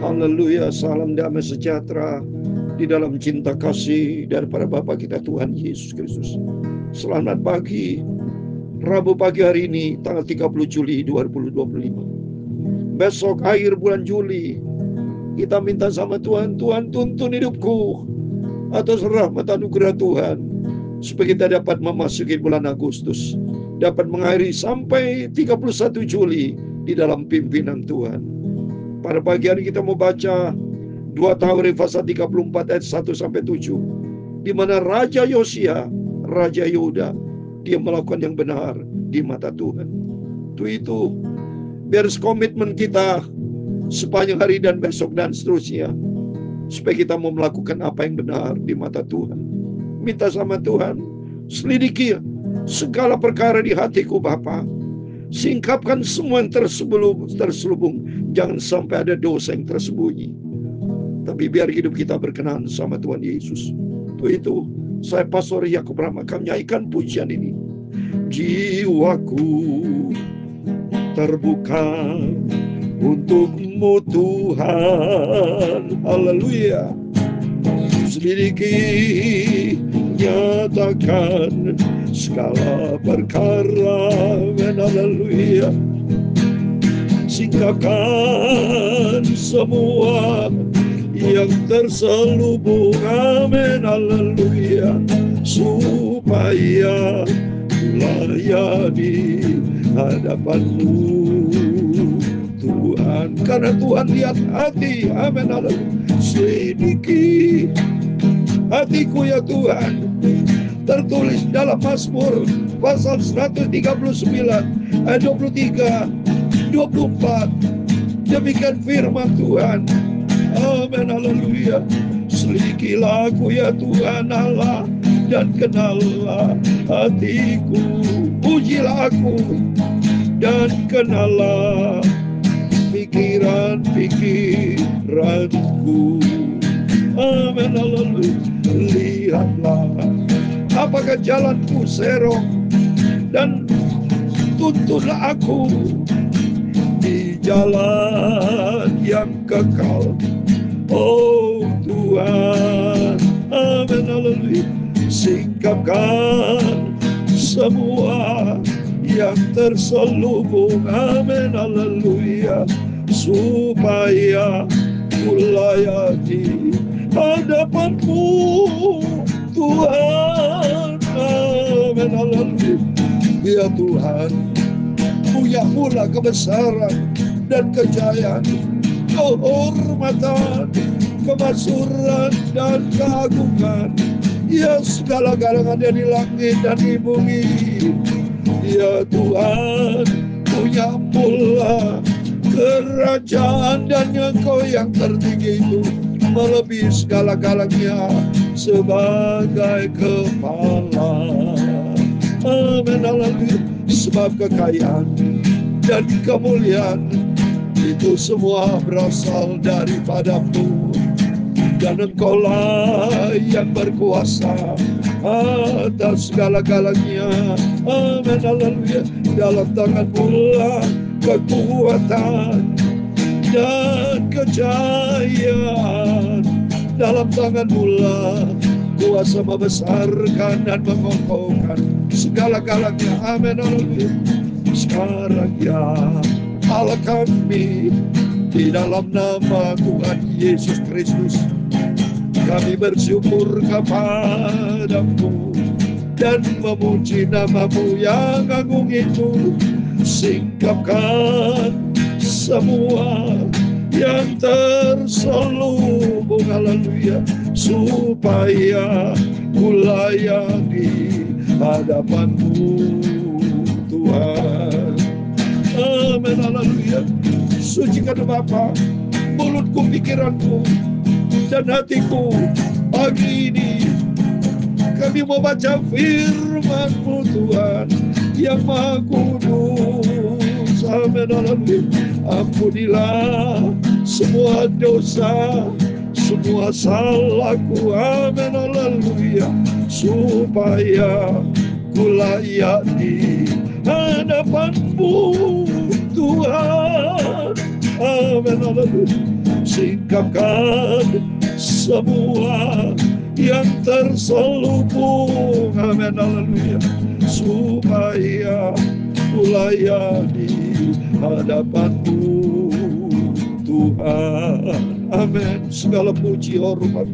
Haleluya, salam damai sejahtera di dalam cinta kasih daripada Bapa kita Tuhan Yesus Kristus. Selamat pagi, Rabu pagi hari ini, tanggal 30 Juli 2025. Besok akhir bulan Juli, kita minta sama Tuhan, Tuhan tuntun hidupku atas rahmat anugerah Tuhan, supaya kita dapat memasuki bulan Agustus, dapat mengakhiri sampai 31 Juli di dalam pimpinan Tuhan. Pada pagi hari kita mau baca 2 Tawarikh pasal 34 ayat 1-7, di mana Raja Yosia, Raja Yehuda, dia melakukan yang benar di mata Tuhan. Itu biar komitmen kita sepanjang hari dan besok dan seterusnya, supaya kita mau melakukan apa yang benar di mata Tuhan. Minta sama Tuhan, selidiki segala perkara di hatiku Bapa, singkapkan semua yang terselubung. Jangan sampai ada dosa yang tersembunyi, tapi biar hidup kita berkenan sama Tuhan Yesus. Itu saya Pastor Yakub Rahma akan menyanyikan pujian ini. Jiwaku terbuka untuk-Mu Tuhan. Haleluya. Selidiki, nyatakan segala perkara. Haleluya. Singkapkan semua yang terselubung. Amin. Haleluya. Supaya layani hadapan-Mu Tuhan, karena Tuhan lihat hati. Amin. Haleluya. Selidiki hatiku ya Tuhan. Tertulis dalam Mazmur pasal 139 ayat 23, 24. Demikian firman Tuhan. Amin. Haleluya. Selidikilah aku ya Tuhan Allah, dan kenallah hatiku. Pujilah aku dan kenallah pikiran-pikiranku. Amin. Haleluya. Lihatlah apakah jalanku serong, dan tuntunlah aku di jalan yang kekal. Oh Tuhan. Amin. Haleluya. Singkapkan semua yang terselubung. Amin. Haleluya. Supaya kulayani hadapan-Mu Tuhan. Amin. Haleluya. Ya Tuhan, Punya-Mu kebesaran dan kejayaan, kehormatan, kemasyhuran dan keagungan. Ya segala-galanya di langit dan di bumi. Ya Tuhan, Punya-Mu kerajaan, dan Engkau yang tertinggi itu melebihi segala-galanya sebagai kepala. Amin. Haleluya. Sebab kekayaan dan kemuliaan itu semua berasal daripada-Mu, dan Engkau-lah yang berkuasa atas segala-galanya. Amin. Haleluya. Dalam tangan-Mu kekuatan dan kejayaan. Dalam tangan-Mu kuasa membesarkan dan mengokohkan segala-galanya. Amin. Haleluya. Sekarang ya Allah kami, di dalam nama Tuhan Yesus Kristus, kami bersyukur kepada-Mu dan memuji nama-Mu yang agung itu. Singkapkan semua yang terselubung. Haleluya. Supaya kulayani hadapan-Mu Tuhan. Amin. Haleluya. Sucikan Bapa mulutku, pikiranku, dan hatiku. Pagi ini kami mau baca firman-Mu Tuhan yang Maha Kudus. Amin. Haleluya. Ampunilah semua dosa, semua salahku. Amin. Haleluya. Supaya kulayani hadapan-Mu Tuhan. Amin. Haleluya. singkapkan semua yang terselubung, amin, haleluya, supaya kulayani hadapanmu Tuhan, amin. Segala puji hormat,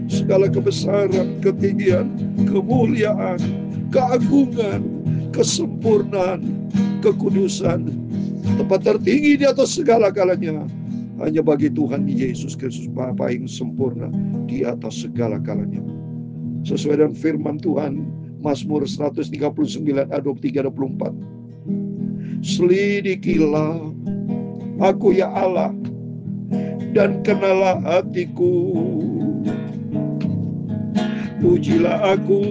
segala kebesaran, ketinggian, kemuliaan, keagungan, kesempurnaan, kekudusan, tempat tertinggi di atas segala-galanya hanya bagi Tuhan Yesus Kristus, Bapa yang sempurna di atas segala-galanya. Sesuai dengan firman Tuhan, Mazmur 139 ayat 23-24. Selidikilah aku ya Allah, dan kenalah hatiku. Pujilah aku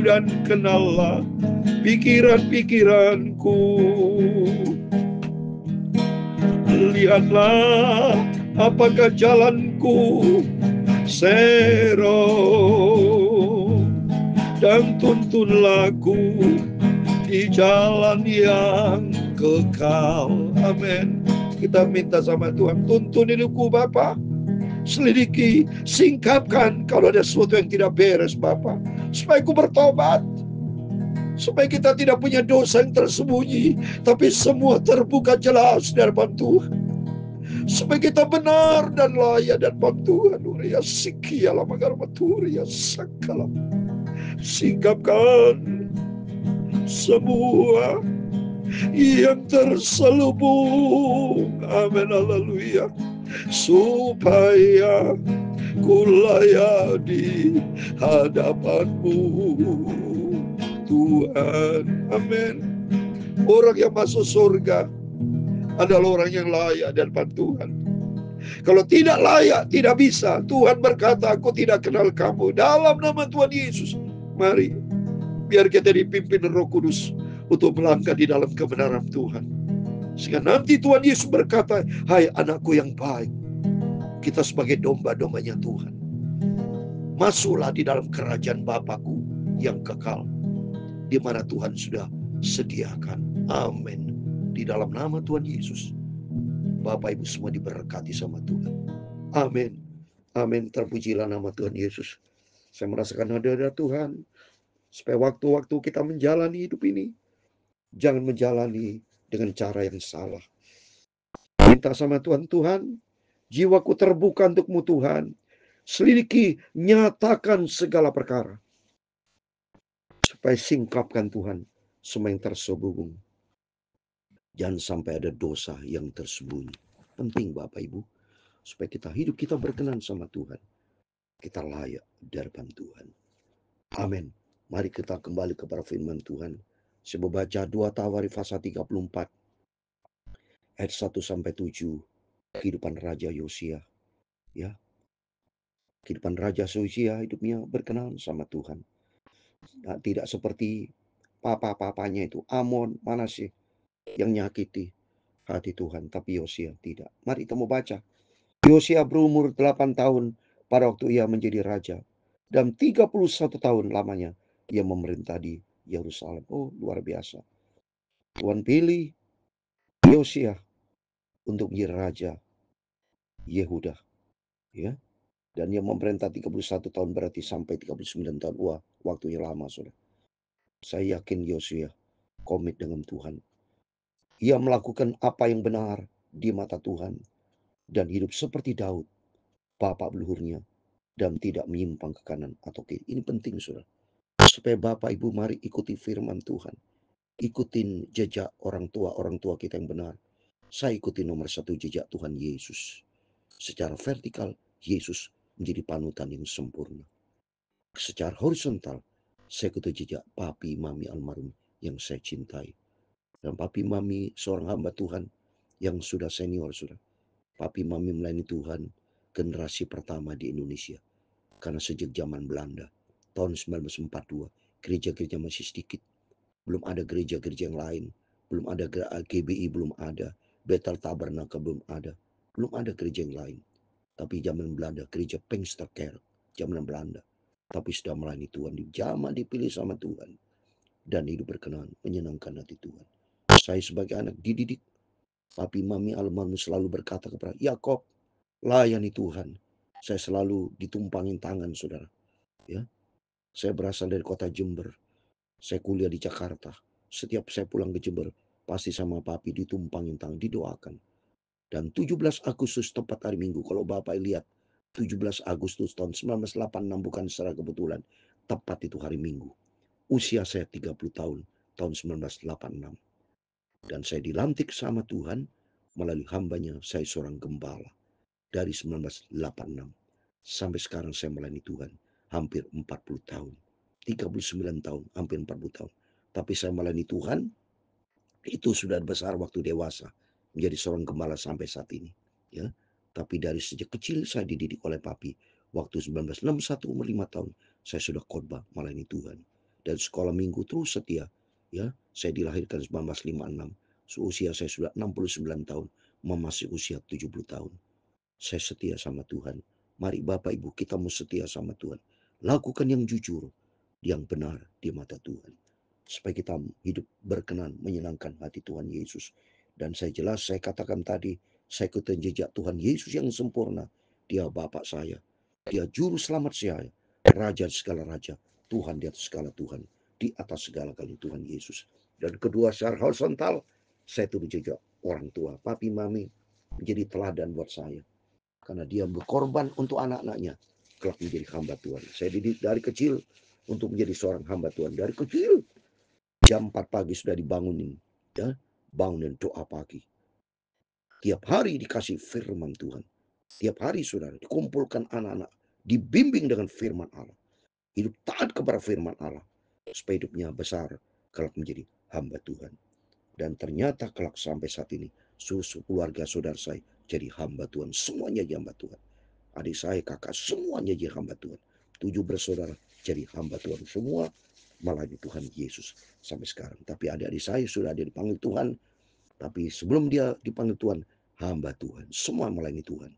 dan kenallah pikiran-pikiranku. Lihatlah apakah jalanku serong, dan tuntunlah aku di jalan yang kekal. Amin. Kita minta sama Tuhan, tuntun hidupku Bapa. Selidiki, singkapkan kalau ada sesuatu yang tidak beres Bapa, supaya aku bertobat, supaya kita tidak punya dosa yang tersembunyi, tapi semua terbuka jelas di hadapan Tuhan, supaya kita benar dan layak dan Tuhan. Uria sikialah magarmaturia sakala. Singkapkan semua yang terselubung, amin, haleluya, supaya kulayani hadapanmu Tuhan, amin. Orang yang masuk surga adalah orang yang layak di hadapan Tuhan. Kalau tidak layak, tidak bisa. Tuhan berkata, aku tidak kenal kamu. Dalam nama Tuhan Yesus, mari biar kita dipimpin Roh Kudus untuk melangkah di dalam kebenaran Tuhan. Sehingga nanti Tuhan Yesus berkata, hai anakku yang baik, kita sebagai domba-dombanya Tuhan, masuklah di dalam kerajaan Bapakku yang kekal, di mana Tuhan sudah sediakan. Amin. Di dalam nama Tuhan Yesus, Bapak Ibu semua diberkati sama Tuhan. Amin. Amin. Terpujilah nama Tuhan Yesus. Saya merasakan hadirat Tuhan, supaya waktu-waktu kita menjalani hidup ini, jangan menjalani dengan cara yang salah. Minta sama Tuhan, Tuhan, jiwaku terbuka untukmu Tuhan. Selidiki, nyatakan segala perkara, supaya singkapkan Tuhan semua yang terselubung. Jangan sampai ada dosa yang tersembunyi. Penting Bapak Ibu, supaya hidup kita berkenan sama Tuhan. Kita layak di hadapan Tuhan. Amin. Mari kita kembali kepada firman Tuhan. Saya membaca 2 Tawarikh pasal 34 ayat 1-7. Kehidupan Raja Yosia, ya. Kehidupan Raja Yosia hidupnya berkenan sama Tuhan. Nah, tidak seperti papa-papanya itu Amon, Manasye yang nyakiti hati Tuhan, tapi Yosia tidak. Mari kita mau baca. Yosia berumur 8 tahun pada waktu ia menjadi raja, dan 31 tahun lamanya ia memerintah di Yerusalem. Oh, luar biasa. Tuhan pilih Yosia untuk menjadi raja Yehuda, ya. Dan ia memerintah 31 tahun, berarti sampai 39 tahun. Wah, waktunya lama, Saudara. Saya yakin Yosia komit dengan Tuhan. Ia melakukan apa yang benar di mata Tuhan dan hidup seperti Daud, bapak leluhurnya, dan tidak menyimpang ke kanan atau kiri. Ini penting, Saudara. Supaya Bapak Ibu mari ikuti firman Tuhan. Ikutin jejak orang tua kita yang benar. Saya ikuti nomor 1 jejak Tuhan Yesus. Secara vertikal, Yesus menjadi panutan yang sempurna. Secara horizontal, saya ikuti jejak papi mami almarhum yang saya cintai. Dan papi mami seorang hamba Tuhan yang sudah senior, Saudara. Papi mami melayani Tuhan generasi pertama di Indonesia. Karena sejak zaman Belanda, tahun 1942, gereja-gereja masih sedikit. Belum ada gereja-gereja yang lain. Belum ada GBI, belum ada. Bethel Tabernakel, belum ada. Belum ada gereja yang lain. Tapi zaman Belanda, gereja Pinksterkerk, zaman Belanda. Tapi sudah melayani Tuhan. Di zaman dipilih sama Tuhan. Dan hidup berkenan, menyenangkan hati Tuhan. Saya sebagai anak dididik, papi mami almarhum selalu berkata kepada Yakob, layani Tuhan. Saya selalu ditumpangin tangan, saudara. Ya, saya berasal dari kota Jember. Saya kuliah di Jakarta. Setiap saya pulang ke Jember, pasti sama papi ditumpangin tangan, didoakan. Dan 17 Agustus tepat hari Minggu, kalau Bapak lihat 17 Agustus tahun 1986 bukan secara kebetulan, tepat itu hari Minggu. Usia saya 30 tahun 1986. Dan saya dilantik sama Tuhan melalui hambanya, saya seorang gembala. Dari 1986 sampai sekarang saya melayani Tuhan hampir 40 tahun. 39 tahun, hampir 40 tahun. Tapi saya melayani Tuhan itu sudah besar waktu dewasa, menjadi seorang gembala sampai saat ini. Ya, tapi dari sejak kecil saya dididik oleh papi. Waktu 1961 umur 5 tahun, saya sudah khotbah melayani Tuhan. Dan sekolah minggu terus setia. Ya, saya dilahirkan 1956. Usia saya sudah 69 tahun, memasuki usia 70 tahun. Saya setia sama Tuhan. Mari Bapak Ibu kita mau setia sama Tuhan. Lakukan yang jujur, yang benar di mata Tuhan. Supaya kita hidup berkenan menyenangkan hati Tuhan Yesus. Dan saya katakan tadi, saya ikutin jejak Tuhan Yesus yang sempurna. Dia Bapak saya. Dia juru selamat saya. Raja segala raja. Tuhan di atas segala Tuhan. Di atas segala kali Tuhan Yesus. Dan kedua secara horizontal, saya turun jejak orang tua. Papi mami menjadi teladan buat saya. Karena dia berkorban untuk anak-anaknya. Kelak menjadi hamba Tuhan. Saya didik dari kecil untuk menjadi seorang hamba Tuhan. Dari kecil jam 4 pagi sudah dibangunin. Ya, bangunin doa pagi. Tiap hari dikasih firman Tuhan. Tiap hari saudara dikumpulkan anak-anak. Dibimbing dengan firman Allah. Hidup taat kepada firman Allah. Supaya hidupnya besar. Kelak menjadi hamba Tuhan. Dan ternyata kelak sampai saat ini. Keluarga saudara saya jadi hamba Tuhan. Semuanya jadi hamba Tuhan. Adik saya, kakak, semuanya jadi hamba Tuhan. 7 bersaudara jadi hamba Tuhan. Semua melayani Tuhan Yesus sampai sekarang. Tapi adik-adik saya sudah ada dipanggil Tuhan. Tapi sebelum dia dipanggil Tuhan, hamba Tuhan. Semua melayani Tuhan.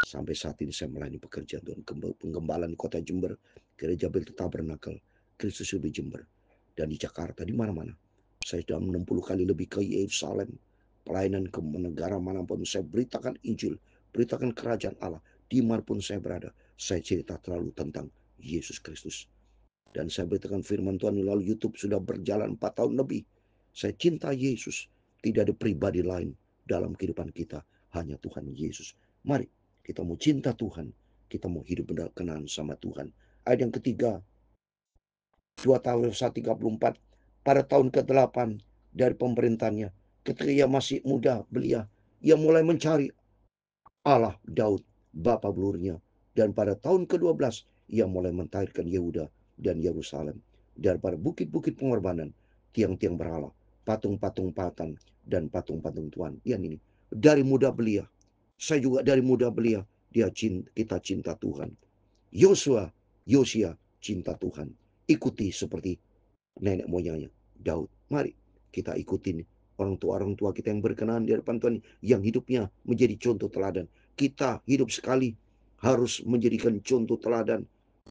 Sampai saat ini saya melayani pekerjaan Tuhan. Penggembalaan kota Jember, gereja Bethel Tabernakel, Kristus di Jember. Dan di Jakarta, di mana-mana. Saya sudah 60 kali lebih ke Yerusalem. Pelayanan ke negara manapun saya beritakan Injil, beritakan kerajaan Allah. Dimanapun saya berada, saya cerita terlalu tentang Yesus Kristus. Dan saya beritakan firman Tuhan melalui YouTube sudah berjalan 4 tahun lebih. Saya cinta Yesus. Tidak ada pribadi lain dalam kehidupan kita. Hanya Tuhan Yesus. Mari kita mau cinta Tuhan. Kita mau hidup berkenan sama Tuhan. Ayat yang ketiga. 2 tahun 134. Pada tahun ke-8 dari pemerintahannya. Ketika ia masih muda belia. Ia mulai mencari Allah Daud, bapa belurnya. Dan pada tahun ke-12 ia mulai mentahirkan Yehuda dan Yerusalem daripada bukit-bukit pengorbanan, tiang-tiang berhala, patung-patung patan dan patung-patung Tuhan. Yang ini dari muda belia. Saya juga dari muda belia kita cinta Tuhan. Yosia cinta Tuhan. Ikuti seperti nenek moyangnya Daud. Mari kita ikutin orang tua kita yang berkenan di hadapan Tuhan, yang hidupnya menjadi contoh teladan. Kita hidup sekali harus menjadikan contoh teladan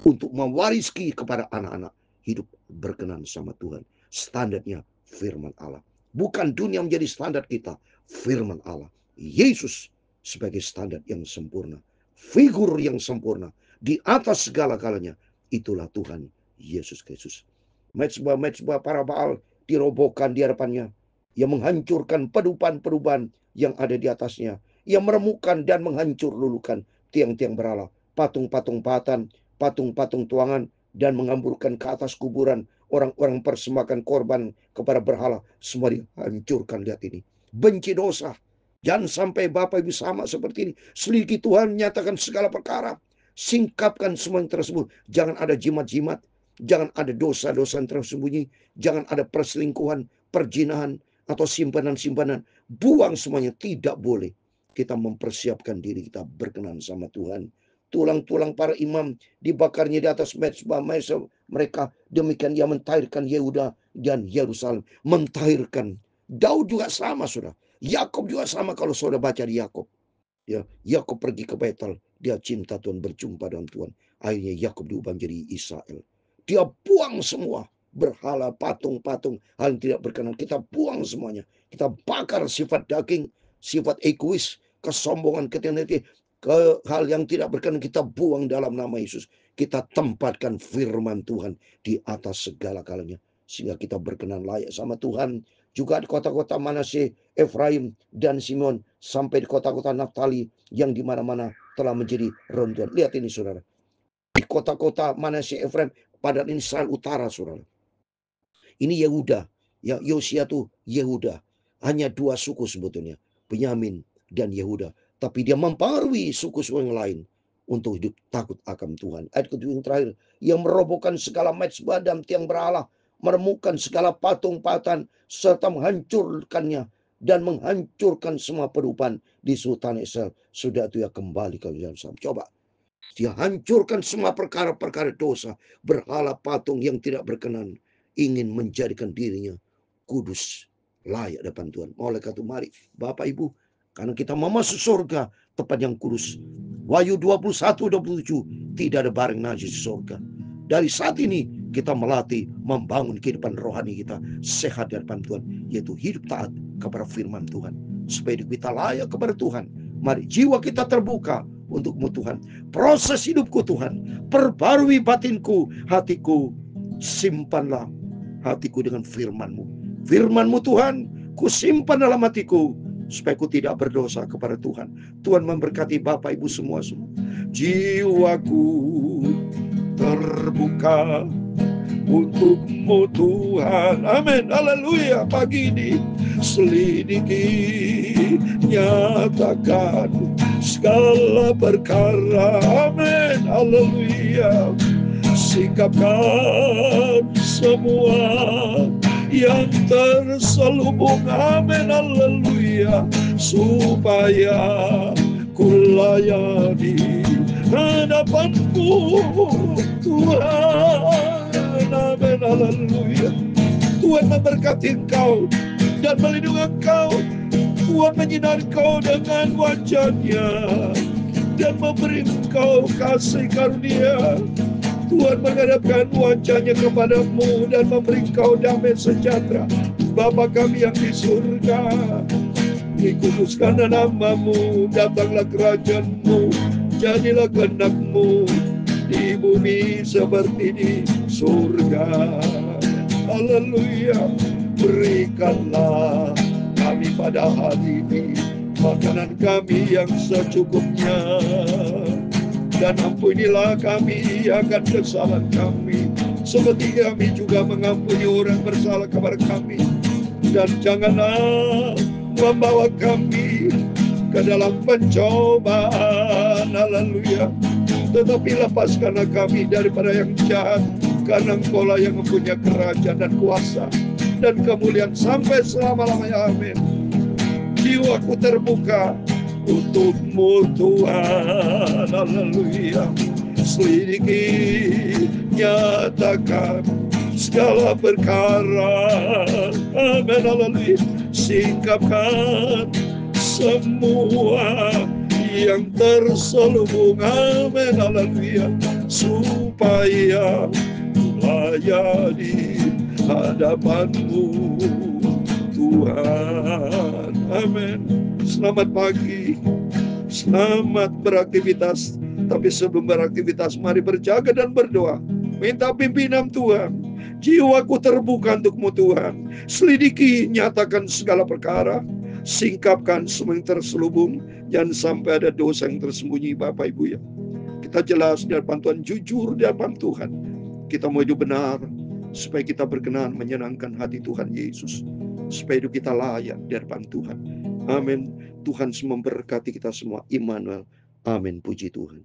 untuk mewarisi kepada anak-anak hidup berkenan sama Tuhan. Standarnya firman Allah. Bukan dunia menjadi standar kita, firman Allah. Yesus sebagai standar yang sempurna, figur yang sempurna di atas segala-galanya. Itulah Tuhan Yesus Kristus. Mezbah para Baal dirobohkan di hadapannya. Ia menghancurkan pedupan-pedupan yang ada di atasnya. Ia meremukkan dan menghancur lulukan tiang-tiang berhala, patung-patung patan, patung-patung tuangan, dan mengamburkan ke atas kuburan orang-orang persembahkan korban kepada berhala. Semua dihancurkan. Lihat ini. Benci dosa. Jangan sampai Bapak Ibu sama seperti ini. Selidiki Tuhan, menyatakan segala perkara. Singkapkan semua yang tersebut. Jangan ada jimat-jimat. Jangan ada dosa-dosa yang tersembunyi. Jangan ada perselingkuhan, perjinahan, atau simpanan-simpanan. Buang semuanya. Tidak boleh. Kita mempersiapkan diri kita berkenan sama Tuhan. Tulang-tulang para imam dibakarnya di atas mezbah mereka. Demikian ia mentahirkan Yehuda dan Yerusalem. Mentahirkan. Daud juga sama, saudara. Yakub juga sama kalau saudara baca di Yakub. Ya, Yakub pergi ke Betel. Dia cinta Tuhan, berjumpa dengan Tuhan. Akhirnya Yakub diubah jadi Israel. Dia buang semua berhala, patung-patung, hal yang tidak berkenan. Kita buang semuanya. Kita bakar sifat daging, sifat egois, kesombongan, ketinggian, hal yang tidak berkenan kita buang dalam nama Yesus. Kita tempatkan firman Tuhan di atas segala kalanya, sehingga kita berkenan layak sama Tuhan. Juga di kota-kota Manasye, Efraim, dan Simeon, sampai di kota-kota Naftali yang di mana-mana telah menjadi rontuan. Lihat ini saudara, di kota-kota Manasye, Efraim, padahal ini Israel Utara saudara. Ini Yehuda, ya Yosia tuh Yehuda. Hanya dua suku sebetulnya, Benyamin dan Yehuda. Tapi dia mempengaruhi suku-suku yang lain untuk hidup takut akan Tuhan. Ayat ke-7 yang terakhir, yang merobohkan segala mezbah dan tiang berhala, menemukan segala patung-patung serta menghancurkannya dan menghancurkan semua perubahan di Sultan Israel. Sudah itu ya kembali ke Yerusalem. Coba, dia hancurkan semua perkara-perkara dosa, berhala patung yang tidak berkenan, ingin menjadikan dirinya kudus, layak depan Tuhan. Oleh karena itu mari Bapak Ibu, karena kita mau masuk surga, tempat yang kudus. Wahyu 21:27, tidak ada barang najis di surga. Dari saat ini kita melatih membangun kehidupan rohani kita sehat di hadapan Tuhan, yaitu hidup taat kepada firman Tuhan, supaya kita layak kepada Tuhan. Mari jiwa kita terbuka untukmu Tuhan. Proses hidupku Tuhan, perbarui batinku, hatiku, simpanlah hatiku dengan firman-Mu. Firman-Mu Tuhan, ku simpan dalam hatiku, supaya ku tidak berdosa kepada Tuhan. Tuhan memberkati Bapak Ibu semua. Jiwaku terbuka untuk-Mu Tuhan. Amin. Haleluya. Pagi ini selidiki, nyatakan segala perkara. Amin. Haleluya. Sikapkan semua yang terselubung. Amin. Haleluya. Supaya ku layani hadapan-Mu Tuhan. Amin. Haleluya. Tuhan memberkati engkau dan melindungi engkau. Tuhan menyinari engkau dengan wajah-Nya dan memberi engkau kasih karunia. Tuhan menghadapkan wajah-Nya kepadamu dan memberi engkau damai sejahtera. Bapa kami yang di surga, dikuduskan nama-Mu, datanglah kerajaan-Mu, jadilah kehendak-Mu di bumi seperti di surga. Haleluya. Berikanlah kami pada hari ini makanan kami yang secukupnya, dan ampunilah kami akan kesalahan kami, seperti kami juga mengampuni orang bersalah kepada kami. Dan janganlah membawa kami ke dalam pencobaan. Haleluya. Tetapi lepaskanlah kami daripada yang jahat, karena Engkau-lah yang mempunyai kerajaan dan kuasa dan kemuliaan sampai selama-lamanya. Amin. Jiwaku terbuka untuk-Mu Tuhan. Haleluya. Selidiki, nyatakan segala perkara. Amin. Haleluya. Singkapkan semua yang terselubung. Amin. Haleluya. Supaya layani hadapan-Mu Tuhan. Amin. Selamat pagi, selamat beraktivitas. Tapi sebelum beraktivitas, mari berjaga dan berdoa. Minta pimpinan Tuhan. Jiwaku terbuka untuk-Mu Tuhan. Selidiki, nyatakan segala perkara. Singkapkan semua yang terselubung. Jangan sampai ada dosa yang tersembunyi Bapak Ibu ya. Kita jelas di hadapan Tuhan, jujur di hadapan Tuhan. Kita mau hidup benar, supaya kita berkenan menyenangkan hati Tuhan Yesus. Supaya hidup kita layak di hadapan Tuhan. Amin. Tuhan memberkati kita semua. Immanuel. Amin. Puji Tuhan.